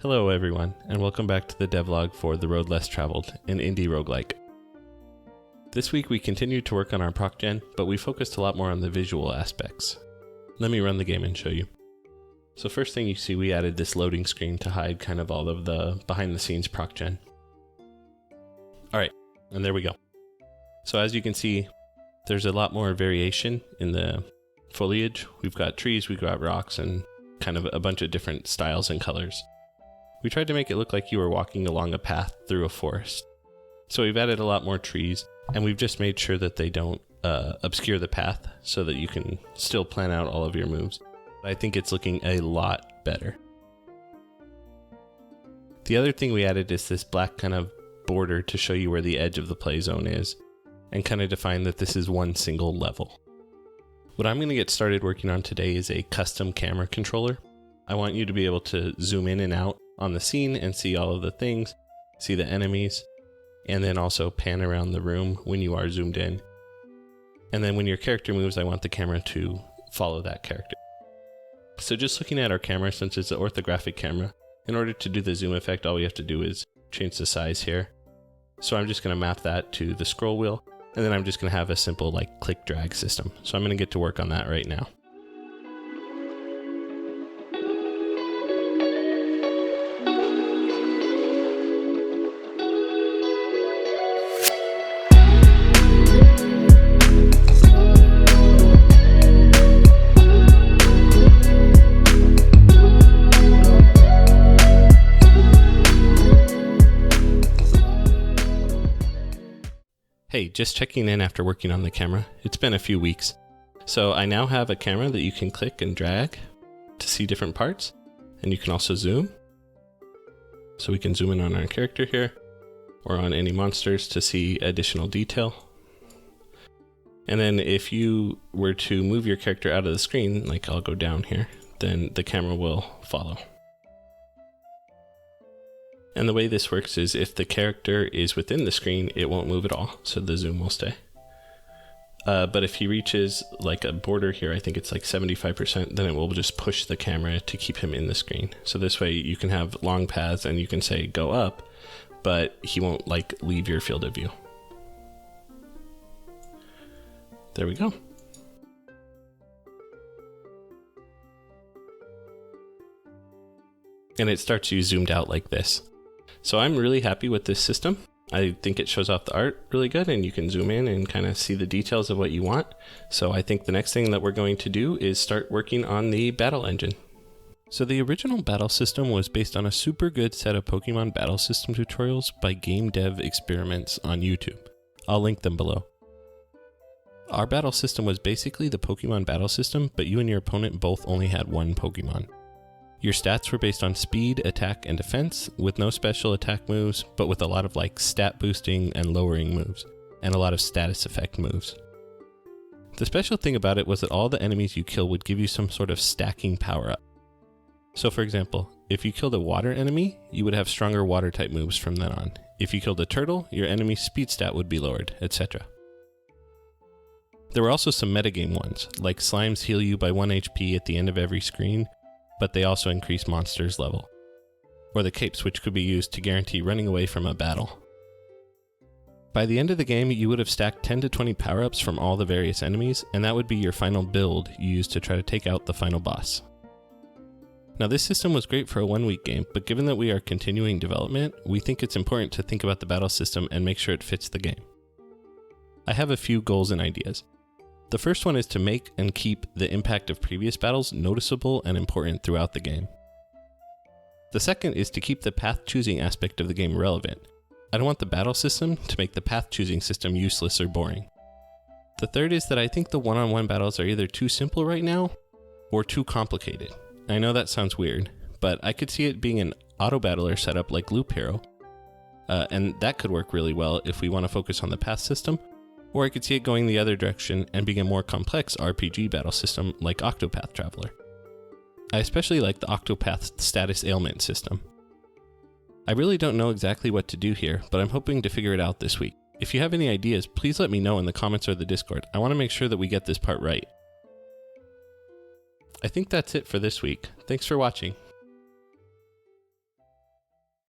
Hello everyone, and welcome back to the devlog for The Road Less Traveled, an indie roguelike. This week we continued to work on our proc gen, but we focused a lot more on the visual aspects. Let me run the game and show you. So first thing you see, we added this loading screen to hide kind of all of the behind the scenes proc gen. Alright, and there we go. So as you can see, there's a lot more variation in the foliage. We've got trees, we've got rocks, and kind of a bunch of different styles and colors. We tried to make it look like you were walking along a path through a forest. So we've added a lot more trees, and we've just made sure that they don't obscure the path so that you can still plan out all of your moves. I think it's looking a lot better. The other thing we added is this black kind of border to show you where the edge of the play zone is, and kind of define that this is one single level. What I'm going to get started working on today is a custom camera controller. I want you to be able to zoom in and out on the scene and see all of the things, see the enemies, and then also pan around the room when you are zoomed in. And then when your character moves, I want the camera to follow that character. So just looking at our camera, since it's an orthographic camera, in order to do the zoom effect, all we have to do is change the size here. So I'm just going to map that to the scroll wheel, and then I'm just going to have a simple like click drag system. So I'm going to get to work on that right now. Hey, just checking in after working on the camera. It's been a few weeks. So I now have a camera that you can click and drag to see different parts, and you can also zoom. So we can zoom in on our character here, or on any monsters to see additional detail. And then if you were to move your character out of the screen, like I'll go down here, then the camera will follow. And the way this works is if the character is within the screen, it won't move at all, so the zoom will stay. But if he reaches like a border here, I think it's like 75%, then it will just push the camera to keep him in the screen. So this way you can have long paths and you can say go up, but he won't like leave your field of view. There we go. And it starts you zoomed out like this. So I'm really happy with this system. I think it shows off the art really good, and you can zoom in and kind of see the details of what you want. So I think the next thing that we're going to do is start working on the battle engine. So the original battle system was based on a super good set of Pokemon battle system tutorials by Game Dev Experiments on YouTube. I'll link them below. Our battle system was basically the Pokemon battle system, but you and your opponent both only had one Pokemon. Your stats were based on speed, attack, and defense, with no special attack moves, but with a lot of like stat boosting and lowering moves, and a lot of status effect moves. The special thing about it was that all the enemies you kill would give you some sort of stacking power up. So for example, if you killed a water enemy, you would have stronger water type moves from then on. If you killed a turtle, your enemy's speed stat would be lowered, etc. There were also some metagame ones, like slimes heal you by 1 HP at the end of every screen, but they also increase monsters' level. Or the capes, which could be used to guarantee running away from a battle. By the end of the game, you would have stacked 10 to 20 power-ups from all the various enemies, and that would be your final build you use to try to take out the final boss. Now this system was great for a 1-week game, but given that we are continuing development, we think it's important to think about the battle system and make sure it fits the game. I have a few goals and ideas. The first one is to make and keep the impact of previous battles noticeable and important throughout the game. The second is to keep the path choosing aspect of the game relevant. I don't want the battle system to make the path choosing system useless or boring. The third is that I think the one-on-one battles are either too simple right now or too complicated. I know that sounds weird, but I could see it being an auto battler setup like Loop Hero, and that could work really well if we want to focus on the path system. Or I could see it going the other direction and being a more complex RPG battle system like Octopath Traveler. I especially like the Octopath status ailment system. I really don't know exactly what to do here, but I'm hoping to figure it out this week. If you have any ideas, please let me know in the comments or the Discord. I want to make sure that we get this part right. I think that's it for this week. Thanks for watching.